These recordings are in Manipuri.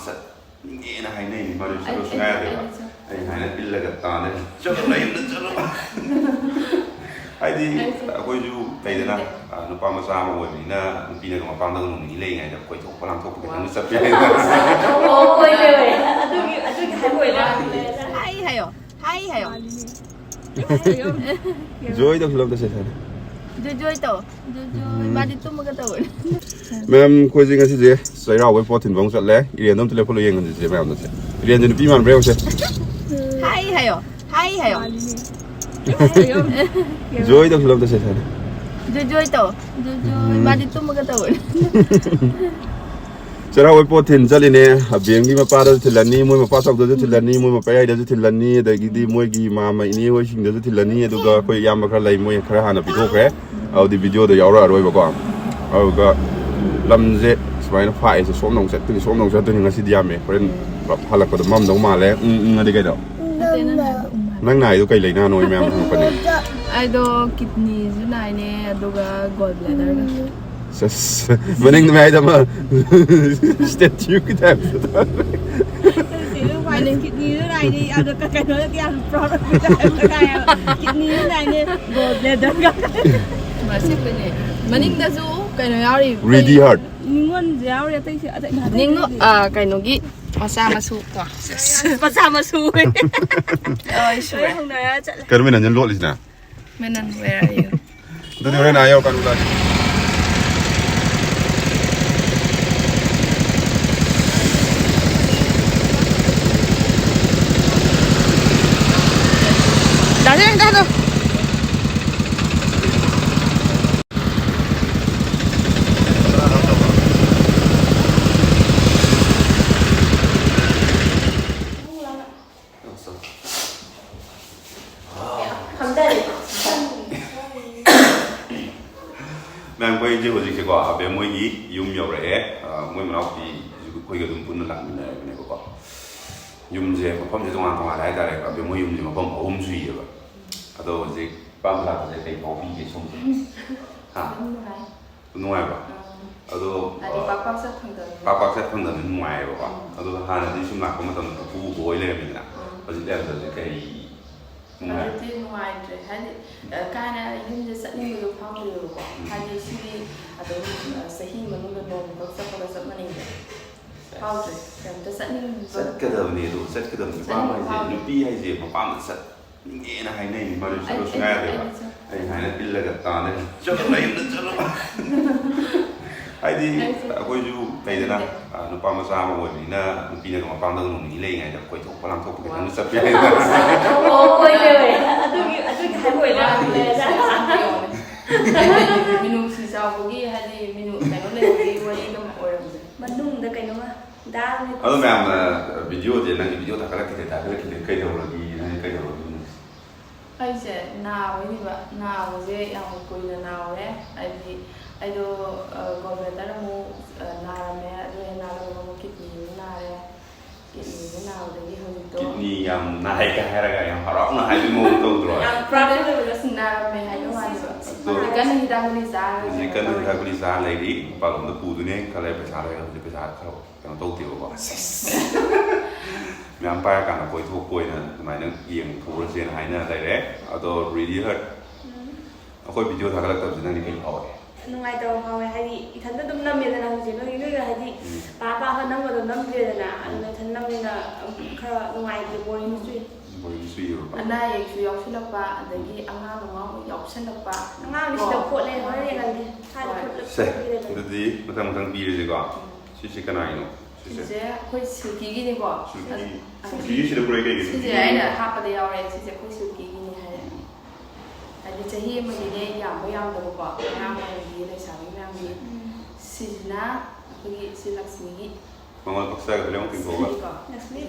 ꯁꯠ ꯅꯤꯡꯉꯦꯅ ꯍꯥꯏꯅꯩ ꯃꯗꯨ ꯆꯠꯂꯁꯨ ꯉꯥꯏꯗꯦꯕ ꯑꯩ ꯍꯥꯏꯅ ꯄꯤꯜꯂꯒ ꯇꯥꯅ ꯆꯠꯂꯣ ꯅꯌꯨꯝꯗ ꯆꯠꯂꯣ ꯍꯥꯏꯗꯤ ꯑꯩꯈꯣꯏꯁꯨ ꯂꯩꯗꯅ ꯅꯨꯄꯥ ꯃꯆꯥ ꯑꯃ ꯑꯣꯏꯕꯅꯤꯅ ꯅꯨꯄꯤꯅꯒ ꯃꯄꯥꯝꯗꯒ ꯅꯣꯡꯅꯤ ꯂꯩꯔꯤꯉꯩꯗ ꯀꯣꯏꯊꯣꯛꯄ ꯂꯥꯡꯊꯣꯛꯄ ꯈꯤꯇꯪ ꯆꯠꯄ ꯌꯥꯏ ꯑꯗꯨꯒꯤ ꯍꯥꯏꯕ ꯑꯣꯏꯅ ꯍꯥꯏꯌꯣ ꯍꯥꯏꯌꯣ ꯖꯣꯏꯗ ꯐꯤꯂꯝꯗ ꯁꯦꯁꯟ ꯖꯣꯏ ꯇꯧ ꯖꯣꯏ ꯃꯥꯗꯤ ꯇꯨꯝꯃꯒ ꯇꯧꯋꯦ ꯃꯦꯝ ꯑꯩꯈꯣꯏꯁꯦ ꯉꯁꯤꯁꯦ ꯆꯩꯔꯥꯎꯕꯩ ꯄꯣꯠ ꯊꯤꯟꯕ ꯑꯃꯨꯛ ꯆꯠꯂꯦ ꯏꯔꯦꯟꯗ ꯑꯝꯇ ꯂꯦꯞꯈꯠꯂꯣ ꯌꯦꯡꯍꯟꯁꯤꯁꯦ ꯃꯌꯥꯝꯅꯁꯦ ꯏꯔꯦꯟꯁꯦ ꯅꯨꯄꯤ ꯃꯥꯟꯕ꯭ꯔꯥ ꯌꯦꯡꯉꯨꯁꯦ ꯍꯥꯏꯌꯣ ꯖꯣꯏꯗ ꯐꯤꯂꯝꯗ ꯁꯦꯁꯟ ꯖꯣꯏ ꯇꯧ ꯖꯣꯏ ꯃꯥꯗꯤ ꯇꯨꯝꯃꯒ ꯇꯧꯋꯦ ꯆꯩꯔꯥꯎꯕꯩ ꯄꯣꯠ ꯊꯤꯟ ꯆꯠꯂꯤꯅꯦ ꯑꯕꯦꯡꯒꯤ ꯃꯄꯥꯗꯁꯨ ꯊꯤꯜꯂꯅꯤ ꯃꯣꯏ ꯃꯄꯥ ꯆꯧꯗꯁꯨ ꯊꯤꯜꯂꯅꯤ ꯃꯣꯏ ꯃꯄꯥꯌꯥꯏꯗꯁꯨ ꯊꯤꯜꯂꯅꯤ ꯑꯗꯒꯤꯗꯤ ꯃꯣꯏꯒꯤ ꯃꯥꯃ ꯏꯅꯦ ꯍꯣꯏꯁꯤꯡꯗꯁꯨ ꯊꯤꯜꯂꯅꯤ ꯑꯗꯨꯒ ꯑꯩꯈꯣꯏ ꯏꯌꯥꯝꯕ ꯈꯔ ꯂꯩ ꯃꯣꯏ ꯈꯔ ꯍꯥꯟꯅ ꯄꯤꯊꯣꯛꯈ꯭ꯔꯦ ꯑꯗꯨꯗꯤ ꯚꯤꯗꯤꯑꯣꯗ ꯌꯥꯎꯔꯛꯑꯔꯣꯏꯕꯀꯣ ꯑꯗꯨꯒ ꯂꯝꯁꯦ ꯁꯨꯃꯥꯏꯅ ꯐꯥꯛꯏꯁꯦ ꯁꯣꯝꯗ ꯑꯃꯨꯛ ꯆꯠꯇꯣꯏꯅꯤ ꯉꯁꯤꯗꯤ ꯌꯥꯝꯃꯦ ꯍꯣꯔꯦꯟ ꯍꯜꯂꯛꯄꯗ ꯃꯝꯗꯧ ꯃꯥꯜꯂꯦ ꯑꯗꯤ ꯀꯩꯗꯣ ꯅꯪ ꯅꯥꯏꯗꯣ ꯀꯩ ꯂꯩꯅꯥꯅꯣ ꯃꯌꯥꯝ ꯍꯪꯉꯛꯄꯅꯦ ꯑꯩꯗꯣ ꯀꯤꯗꯅꯤꯁꯨ ꯅꯥꯏꯅꯦ ꯑꯗꯨꯒ ꯒꯣꯜ ꯕ꯭ꯂꯦꯗꯔꯒ ꯃꯅꯤꯡꯗ ꯃꯌꯥꯏꯗ ꯑꯃ ꯁ꯭ꯇꯦꯆꯨꯒꯤ ꯇꯥꯏꯞꯇ ꯀꯤꯗꯅꯤꯁꯨ ꯅꯥꯏꯅꯦ ꯑꯗꯨꯒ ꯀꯩꯅꯣꯗ ꯌꯥꯝ ꯄ꯭ꯔꯥꯎꯗ ꯀꯤꯗꯅꯤꯁꯨ ꯅꯥꯏꯅꯦ ꯒꯣꯜ ꯕ꯭ꯂꯦꯗꯔꯒ ꯃꯁꯤꯡꯅꯦ ꯃꯅꯤꯡꯗꯁꯨ ꯀꯩꯅꯣ ꯌꯥꯎꯔꯤ ꯔꯦꯗꯤ ꯍꯥꯔꯠ ꯅꯤꯡꯉꯣꯟꯁꯨ ꯌꯥꯎꯔꯤ ꯑꯇꯩꯁꯨ ꯀꯩꯅꯣꯒꯤ ꯃꯆꯥ ꯃꯁꯨ ꯀꯣ ꯃꯆꯥ ꯃꯁꯨ ꯍꯧꯅꯔ ꯆꯠꯂꯦ ꯀꯔꯝꯕ ꯅꯟꯖꯟ ꯂꯣꯠꯂꯤꯁꯤꯅ ꯃꯦꯅꯟ where are you ꯑꯗꯨꯗꯤ ꯍꯣꯔꯦꯟ ꯌꯧꯔꯀꯥꯟꯗ ꯂꯥꯛꯀꯦ Dale. ꯃꯦꯝ ꯑꯩꯈꯣꯏꯁꯦ ꯍꯧꯖꯤꯛꯁꯦꯀꯣ ꯑꯕꯦ ꯃꯣꯏꯒꯤ ꯌꯨꯝ ꯌꯧꯔꯛꯑꯦ ꯃꯣꯏ ꯃꯅꯥꯎꯄꯤꯁꯨ ꯑꯩꯈꯣꯏꯒ ꯑꯗꯨꯝ ꯄꯨꯟꯅ ꯂꯥꯛꯃꯤꯟꯅꯔꯕꯅꯦꯕꯀꯣ ꯌꯨꯝꯁꯦ ꯃꯐꯝꯁꯦ ꯇꯣꯉꯥꯟ ꯍꯥꯏꯇꯥꯔꯦ ꯑꯕꯦ ꯃꯣꯏ ꯌꯨꯝꯁꯦ ꯃꯐꯝ 3 ꯁꯨꯏꯌꯦꯕ ꯑꯗꯣ ꯍꯧꯖꯤꯛ ꯄꯥꯝ ꯂꯥꯛꯄꯁꯦ ꯀꯩ ꯐꯥꯎꯕꯤꯒꯦ ꯁꯣꯝꯁꯦ ꯅꯨꯡꯉꯥꯏꯕ꯭ꯔꯣ ꯑꯗꯣ ꯄꯥꯛ ꯆꯠ ꯐꯪꯗꯕꯅꯤ ꯅꯨꯡꯉꯥꯏꯌꯦꯕꯀꯣ ꯑꯗꯣ ꯍꯥꯟꯅꯗꯤ ꯁꯨꯝ ꯂꯥꯛꯄ ꯃꯇꯝꯗ ꯄꯨꯕ ꯑꯣꯏ ꯂꯩꯔꯝꯃꯤꯗꯅ ꯍꯧꯖꯤꯛꯇꯤ ꯑꯗꯨꯗꯤ ꯀꯩ ꯍꯧꯖꯤꯛꯇꯤ ꯅꯨꯡꯉꯥꯏꯇ꯭ꯔꯦ ꯍꯥꯏꯗꯤ ꯀꯥꯏꯅ ꯌꯨꯝꯁꯦ ꯆꯠꯅꯤꯡꯕꯗꯣ ꯐꯥꯎꯗ꯭ꯔꯦꯕꯀꯣ ꯍꯥꯏꯗꯤ ꯁꯤꯒꯤ ꯑꯗꯨꯝ ꯆꯍꯤ ꯃꯅꯨꯡꯗ ꯅꯣꯡꯃꯈꯛ ꯆꯠꯄꯒ ꯆꯞ ꯃꯥꯟꯅꯩꯕ ꯐꯥꯎꯗ꯭ꯔꯦ ꯀꯩꯝꯇ ꯆꯠꯅꯤꯡꯕ ꯆꯠꯀꯗꯕꯅꯤ ꯑꯗꯣ ꯆꯠꯀꯗꯕꯅꯤ ꯅꯨꯄꯥ ꯍꯥꯏꯁꯦ ꯅꯨꯄꯤ ꯍꯥꯏꯁꯦ ꯃꯄꯥꯝꯗ ꯆꯠꯅꯤꯡꯉꯦꯅ ꯍꯥꯏꯅꯩ ꯃꯗꯨ ꯆꯠꯂꯁꯨ ꯉꯥꯏꯗꯦꯕ ꯑꯩ ꯍꯥꯏꯅ ꯄꯤꯜꯂꯒ ꯇꯥꯅ ꯆꯠꯂꯣ ꯅꯌꯨꯝꯗ ꯆꯠꯂꯣ ꯍꯥꯏꯗꯤ ꯑꯩꯈꯣꯏꯁꯨ ꯂꯩꯗꯅ ꯅꯨꯄꯥ ꯃꯆꯥ ꯑꯃ ꯑꯣꯏꯕꯅꯤꯅ ꯅꯨꯄꯤꯅꯒ ꯃꯄꯥꯝꯗꯒ ꯅꯣꯡꯅꯤ ꯂꯩꯔꯤꯉꯩꯗ ꯀꯣꯏꯊꯣꯛꯄ ꯂꯥꯡꯊꯣꯛꯄ ꯈꯤꯇꯪ ꯆꯠꯄ ꯌꯥꯏ ꯑꯗꯨꯒꯤ ꯍꯥꯏꯕ ꯑꯣꯏꯅ ꯃꯤꯅꯨꯡꯁꯤ ꯆꯥꯎꯕꯒꯤ ꯍꯥꯏꯗꯤ ꯀꯩꯅꯣ ꯂꯩꯕꯒꯤ ꯋꯥꯔꯤꯗ ꯑꯣꯏꯔꯝꯁꯦ ꯃꯅꯨꯡꯗ ꯀꯩꯅꯣꯃ ꯑꯗꯣ ꯃꯌꯥꯝꯅ ꯚꯤꯗꯤꯑꯣꯁꯦ ꯅꯪꯒꯤ ꯚꯤꯗꯤꯑꯣ ꯊꯥꯒꯠꯂꯛꯈꯤꯗꯦ ꯀꯩꯗꯧꯔꯒꯦ ꯅꯪ ꯀꯩꯗꯧꯔꯒꯦ ꯑꯩꯁꯦ ꯅꯥꯕꯒꯤꯅꯦꯕ ꯅꯥꯕꯁꯦ ꯌꯥꯝ ꯀꯨꯏꯅ ꯅꯥꯎꯔꯦ ꯍꯥꯏꯗꯤ ꯑꯩꯗꯣ ꯒꯣꯜ ꯕ꯭ꯂꯦꯗꯔ ꯑꯃꯨꯛ ꯅꯥꯔꯝꯃꯦ ꯑꯗꯨ ꯅꯥꯔꯒ ꯑꯃꯨꯛ ꯀꯤꯗꯅꯤꯁꯨ ꯅꯥꯔꯦ ꯀꯤꯗꯅꯤꯁꯨ ꯅꯥꯕꯗꯒꯤ ꯍꯧꯖꯤꯛꯇꯣ ꯀꯤꯗꯅꯤ ꯌꯥꯝ ꯅꯥꯏꯒ ꯍꯥꯏꯔꯒ ꯌꯥꯝ ꯍꯔꯥꯎꯅ ꯍꯥꯏꯕꯒꯤ ꯃꯑꯣꯡ ꯇꯧꯗ꯭ꯔꯣ ꯌꯥꯝ ꯄ꯭ꯔꯥꯎꯗ ꯑꯣꯏꯕꯒꯁꯨ ꯅꯥꯔꯝꯃꯦ ꯍꯥꯏꯕ ꯋꯥꯅꯦꯕ ꯍꯧꯖꯤꯛ ꯀꯟꯅ ꯍꯤꯗꯥꯛ ꯒꯨꯂꯤ ꯆꯥꯔꯒ ꯍꯧꯖꯤꯛ ꯀꯟꯅ ꯍꯤꯗꯥꯛ ꯒꯨꯂꯤ ꯆꯥꯔ ꯂꯩꯔꯤ ꯃꯄꯥꯟꯂꯣꯝꯗ ꯄꯨꯗꯣꯏꯅꯦ ꯈꯔ ꯂꯩꯔ ꯄꯩꯁꯥ ꯂꯩꯔꯒ ꯍꯧꯖꯤꯛ ꯄꯩꯁꯥ ꯈꯔ ꯀꯩꯅꯣ ꯇꯧꯗꯦꯕꯀꯣ ꯃꯌꯥꯝ ꯄꯥꯏꯔꯀꯥꯟꯗ ꯀꯣꯏꯊꯣꯛꯄ ꯑꯣꯏꯅ ꯑꯗꯨꯃꯥꯏꯅ ꯌꯦꯡꯊꯣꯛꯎꯔꯁꯦꯅ ꯍꯥꯏꯅ ꯂꯩꯔꯦ ꯑꯗꯣ ꯔꯦꯗꯤ ꯍꯥꯔꯠ ꯑꯩꯈꯣꯏ ꯚꯤꯗꯤꯑꯣ ꯊꯥꯒꯠꯂꯛꯇꯕꯁꯤ ꯅꯪꯗꯤ ꯀꯩ ꯐꯥꯎꯋꯦ ꯅꯨꯡꯉꯥꯏꯇꯕ ꯐꯥꯎꯋꯦ ꯍꯥꯏꯗꯤ ꯏꯊꯟꯇ ꯑꯗꯨꯝ ꯅꯝꯃꯦꯗꯅ ꯍꯧꯖꯤꯛ ꯅꯣꯏꯒ ꯍꯥꯏꯗꯤ ꯄꯥꯄ ꯅꯝꯕꯗꯣ ꯅꯝꯗ꯭ꯔꯦꯗꯅ ꯑꯗꯨꯅ ꯏꯊꯟ ꯅꯝꯃꯦꯅ ꯈꯔ ꯅꯨꯡꯉꯥꯏꯇꯦ ꯕꯣꯔꯤꯡ ꯆꯨꯏ ꯑꯅꯥ ꯑꯌꯦꯛꯁꯨ ꯌꯥꯎꯁꯤꯜꯂꯛꯄ ꯑꯗꯒꯤ ꯑꯉꯥꯡ ꯌꯥꯎꯁꯜꯂꯛꯄ ꯑꯉꯥꯡꯗꯤ ꯁꯤꯗ ꯈꯣꯠꯂꯦ ꯍꯣꯔꯦꯟ ꯌꯦꯡꯍꯟꯒꯦ ꯑꯗꯨꯗꯤ ꯃꯊꯪ ꯄꯤꯔꯁꯦꯀꯣ ꯁꯤꯁꯦ ꯀꯅꯥꯒꯤꯅꯣ ꯁꯤꯁꯦ ꯑꯩꯈꯣꯏ ꯁꯤꯜꯀꯤꯒꯤꯅꯦꯀꯣ ꯁꯤꯜꯀꯤꯒꯤꯁꯤꯗ ꯄꯨꯔꯛꯏ ꯀꯩꯒꯤꯅꯣ ꯁꯤꯁꯦ ꯑꯩꯅ ꯍꯥꯞꯄꯗ ꯌꯥꯎꯔꯦ ꯁꯤꯁꯦ ꯑꯩꯈꯣꯏ ꯁꯤꯜꯀꯤꯒꯤꯅꯦ ꯍꯥꯏꯔꯦ ꯍꯥꯏꯗꯤ ꯆꯍꯤ ꯑꯃꯒꯤꯅꯦ ꯌꯥꯝꯕ ꯌꯥꯝꯗꯕꯀꯣ ꯑꯉꯥꯡ ꯃꯌꯥꯝꯒꯤ ꯂꯩꯁꯥꯕꯤ ꯃꯌꯥꯝꯒꯤ ꯁꯤꯁꯤꯅ ꯑꯩꯈꯣꯏꯒꯤ ꯁꯤ ꯂꯛꯁꯃꯤꯒꯤ ꯃꯉꯣꯟ ꯄꯛꯆꯒ ꯈꯔ ꯑꯃꯨꯛ ꯇꯤꯡꯊꯣꯛꯑꯒ ꯂꯛꯁꯃꯤ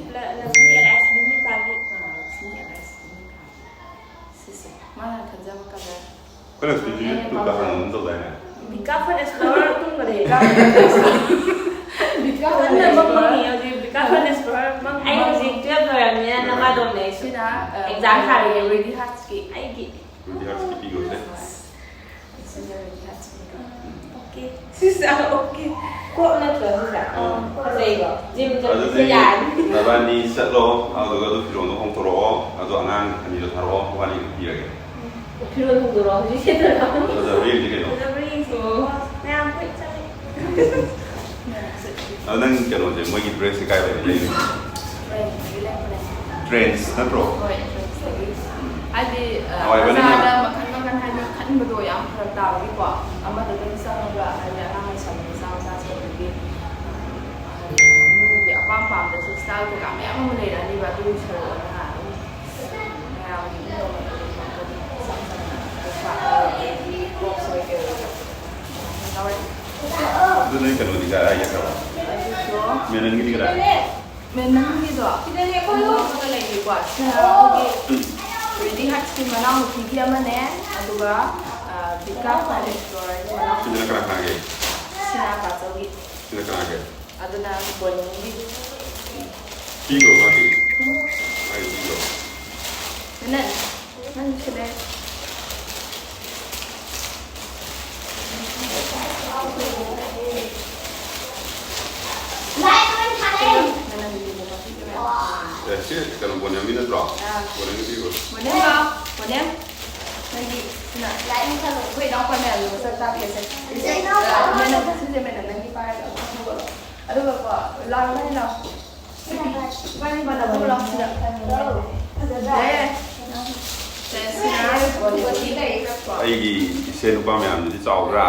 ꯑꯦꯂꯥꯏꯁ ꯚꯨꯃꯤꯀꯥꯒꯤ ꯂꯛꯁꯃꯤ ꯑꯦꯂꯥꯏꯁ ꯚꯨꯃꯤꯀꯥ ꯁꯤꯁꯦ ꯃꯥꯅ ꯈꯟꯖꯕ ꯀꯂꯔ ꯑꯩꯈꯣꯏ ꯂꯛꯁꯃꯤꯁꯤ ꯇꯨꯡꯗ ꯍꯥꯟꯅ ꯇꯧꯗꯥꯏꯅꯦ ꯕꯤꯀꯥ ꯐꯟ ꯑꯦꯛꯁꯄ꯭ꯂꯣꯔꯔ ꯇꯨꯡꯒꯗꯤ ꯕꯤꯀꯥ ꯐꯟ ꯑꯦꯛꯁꯄ꯭ꯂꯣꯔꯔ ꯑꯩ ꯍꯧꯖꯤꯛ 12 ꯂꯣꯏꯔꯕꯅꯤꯅ ꯅꯃꯥꯗꯣꯝꯅꯦ ꯁꯤꯅ ꯑꯦꯛꯖꯥꯝ ꯊꯥꯔꯤꯌꯦ ꯔꯦꯗꯤ ꯍꯥꯔꯠꯁꯀꯤ ꯑꯩꯒꯤ ꯔꯦꯗꯤ ꯍꯥꯔꯠꯁꯀꯤ ꯄꯤꯈ꯭ꯔꯣꯁꯦ ꯁꯤꯅ ꯔꯦꯗꯤ ꯍꯥꯔꯠꯁꯀꯤ ꯑꯣꯀꯦ ꯁꯤꯁꯦ ꯑꯣꯀꯦ ꯀ꯭ꯔꯣꯞ ꯅꯠꯇ꯭ꯔꯣ ꯁꯤꯁꯦ ꯐꯖꯩꯀꯣ ꯖꯤꯝ ꯆꯠꯄꯁꯦ ꯌꯥꯔꯅꯤ ꯅꯕꯥꯅꯤ ꯆꯠꯂꯣ ꯑꯗꯨꯒ ꯑꯗꯨ ꯐꯤꯔꯣꯟꯗꯣ ꯍꯣꯡꯗꯣꯔꯛꯑꯣ ꯑꯗꯣ ꯑꯉꯥꯡ ꯑꯅꯤꯗꯣ ꯊꯥꯔꯛꯑꯣ ꯋꯥꯅꯤ ꯄꯤꯔꯒꯦ ꯐꯤꯔꯣꯜ ꯍꯣꯡꯗꯣꯔꯛꯑꯣ ꯍꯧꯖꯤꯛ ꯁꯦꯠꯇꯣꯏꯔꯣ ꯐꯖꯕ ꯌꯦꯡꯁꯤ ꯀꯩꯅꯣ ꯐꯖꯕ꯭ꯔꯥ ꯌꯦꯡꯁꯤ ꯃꯌꯥꯝ ꯀꯣꯏ ꯆꯠꯂꯤ ꯑꯗꯣ ꯅꯪ ꯀꯩꯅꯣꯁꯦ ꯃꯣꯏꯒꯤ ꯗ꯭ꯔꯦꯁꯁꯦ ꯀꯥꯏ ꯂꯩ ꯇ꯭ꯔꯦꯟꯁ ꯅꯠꯇ꯭ꯔꯣ ꯍꯣꯏ ꯍꯥꯏꯗꯤ ꯕꯖꯥꯔꯗ ꯃꯈꯟ ꯃꯈꯟ ꯍꯥꯏꯗꯤ ꯈꯟꯕꯗꯣ ꯌꯥꯝ ꯐꯔꯛ ꯇꯥꯕꯒꯤꯀꯣ ꯑꯃꯗ ꯑꯗꯨꯝ ꯆꯪꯉꯒ ꯍꯥꯏꯗꯤ ꯑꯉꯥꯡ ꯂꯩꯁꯥꯕꯤ ꯃꯆꯥ ꯃꯆꯥ ꯆꯠꯄꯒꯤ ꯃꯤꯒꯤ ꯑꯄꯥꯝ ꯄꯥꯝꯗꯁꯨ ꯁ꯭ꯇꯥꯏꯜ ꯀꯩꯀꯥ ꯃꯌꯥꯝ ꯑꯃ ꯂꯩꯔꯛꯑꯅꯤꯕ ꯑꯗꯨꯒꯤ ꯁꯔꯨꯛꯑꯣꯏꯅ ꯑꯗꯨꯝ ꯃꯌꯥꯝꯒꯤ ꯑꯗꯨ ꯅꯣꯏ ꯀꯩꯅꯣꯗꯤ ꯀꯥꯏ ꯌꯥꯈ꯭ꯔꯕ ꯃꯦꯅꯟꯒꯤꯗꯤ ꯀꯗꯥꯏ ꯃꯦꯅꯟꯒꯤꯗꯣ ꯑꯃꯒ ꯂꯩꯔꯤꯀꯣ ꯁꯤꯅ ꯑꯩꯈꯣꯏꯒꯤ ꯔꯦꯗꯤ ꯍꯥꯔꯠꯁꯀꯤ ꯃꯅꯥꯎꯅꯨꯄꯤꯒꯤ ꯑꯃꯅꯦ ꯑꯗꯨꯒ ꯕꯤꯀꯥ ꯐꯥꯏꯅꯦꯟ ꯁ꯭ꯇꯣꯔꯒꯤ ꯁꯤꯅ ꯀꯅꯥ ꯀꯅꯥꯒꯤ ꯁꯤꯅ ꯀꯥꯆꯧꯒꯤ ꯁꯤꯅ ꯀꯅꯥꯒꯤ ꯑꯗꯨꯅ ꯕꯣꯅꯤꯒꯤ ꯄꯤꯈ꯭ꯔꯣ ꯃꯥꯒꯤ ꯃꯥꯒꯤ ꯄꯤꯈ꯭ꯔꯣ ꯃꯦꯅꯟ ꯅꯪ ꯁꯤꯗ ꯁꯤ ꯀꯩꯅꯣ ꯕꯣꯅꯦꯝꯒꯤ ꯅꯠꯇ꯭ꯔꯣ ꯕꯣꯅꯦꯝꯒꯤ ꯄꯤꯈ꯭ꯔꯣ ꯕꯣꯅꯦꯝ ꯅꯪꯒꯤ ꯁꯤꯅ ꯑꯩꯈꯣꯏ ꯏꯅꯥꯎꯄꯥ ꯃꯌꯥꯝꯒꯤ ꯃꯁꯛ ꯇꯥꯛꯀꯦꯁꯦ ꯁꯤꯁꯦ ꯃꯦꯅꯟ ꯅꯪꯒꯤ ꯄꯥꯏꯔꯒ ꯑꯗꯨꯒꯀꯣ ꯂꯥꯛꯑꯣ ꯏꯕꯥꯅꯤ ꯃꯥꯟꯅꯕ ꯂꯥꯛꯑꯣ ꯁꯤꯗ ꯑꯩꯒꯤ ꯏꯆꯦ ꯅꯨꯄꯥ ꯃꯌꯥꯝꯗꯨꯗꯤ ꯆꯥꯎꯕ꯭ꯔꯥ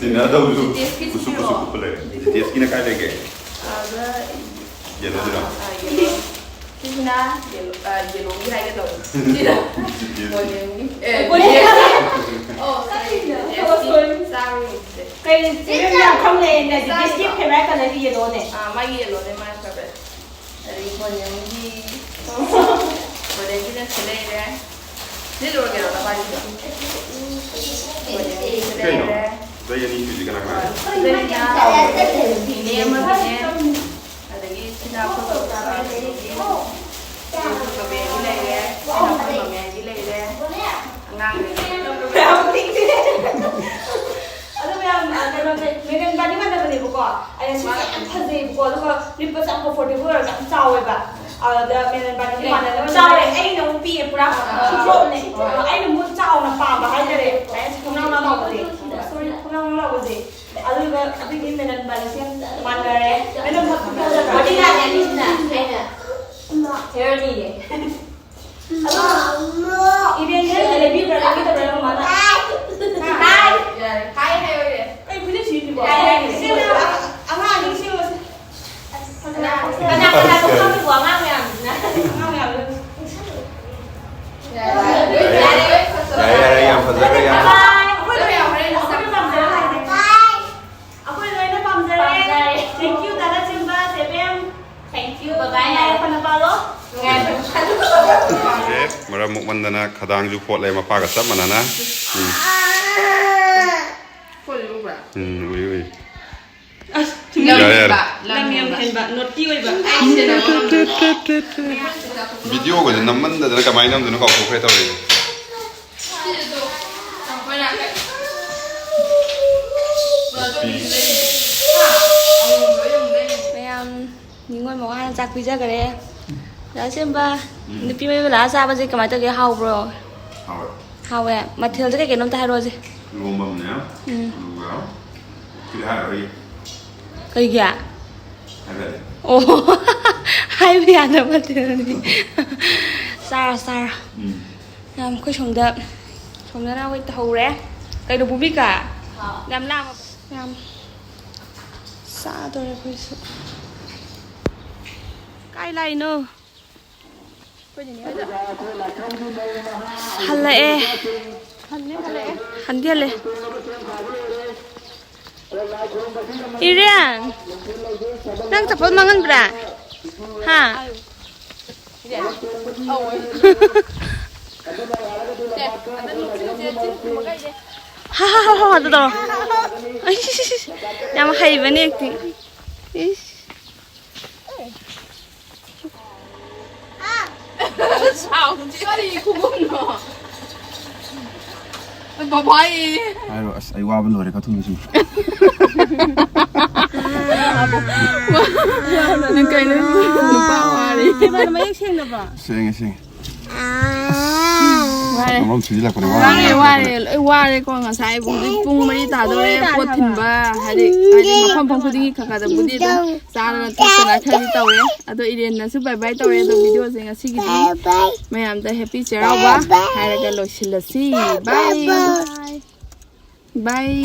ꯇꯤꯟꯅꯗꯕꯁꯨ ꯀꯨꯁꯨ ꯀꯨꯁꯨ ꯀꯨꯞꯄ ꯂꯩ ꯇꯦꯁꯀꯤꯅ ꯀꯥꯏ ꯂꯩꯒꯦ ꯌꯦꯜꯂꯣꯗꯨꯔꯣ sina yellow ni hai cái đầu sina oh sorry cái cái nào không này là cái ship phải mấy cái này cái yellow này mai yellow này mai favorite dari còn những gì còn đây cái này đấy đi rồi cái đó là bao nhiêu cái nó đây là những gì cái nào đây là thì em mà thì em ada cái sina có đầu cái bé đi lấy đấy, nó phải bảo mẹ đi lấy đấy, ngang đấy. Aduh yang kalau dengan tadi mana beli buku, ada sih kan beli buku tu kalau lipat sama comfortable kan jauh ya, ada dengan tadi mana jauh, ai nak upi ya pura, jauh ni, ai nak mut jauh nak paham bahaya deh, kunang nama apa sih, kunang nama apa sih, aduh tapi ini dengan tadi sih mana deh, dengan mut tadi ada ni sana, hair ni deh. Aduh, ini yang lebih berarti kita berapa mana? Hai. Hai hai ơi. Cái cái gì thì bỏ. Siêu nào. Anh đi siêu. Cái nào cũng không bị bỏ ngang mèo. Ngang mèo luôn. Đây em phần dưới em. Aku ini mèo đây nó sắp bầm dưới này. Aku ini nó bầm dưới đây. Thank you Tata Simba, sếp em. Thank you. Bye bye. Phần nào lo? Maram mukmandana khadang ju pot lai mapa ga sab manana ui ui video ga namman da na kamai nam du na ka ko khre tawri ngồi món ăn giặc pizza cái đấy đó xem ba nupi mấy lá ra bao giờ cái máy tôi cái hàu bro hàu ấy mà thường cái nông tai rồi gì luôn mầm nhá cái hai rồi cái gì ạ hai vậy ồ hai bây giờ nó mà thường đi sao làm cái trồng đậm nào cái thầu đấy cái đồ bún bít cả làm xa tôi là cái sự cái này nữa 할래 한디할래 이리안 랑 잡을 망한 브라 하 하하하하 하더라 야마 하이바네 액팅 Sao có đi khu vực nữa bà bay ai rồi ai qua bên rồi để có thùng gì Đừng cày lên nó bạo hoa đi. Cái bạn mấy xem được à? Xem Hoa đây. Nó chỉ là còn Hoa đây con ngả sai bung mấy tả đâu đây bột thìn ba hay đi mà phong phong đi khả khả tập bút đi đâu ra là tất cả khai đi tàu đấy à tôi đi là super bye tàu đấy tôi video sẽ ngả xí cái gì mày làm tay happy chơi ba hay là cái lối xí bye bye.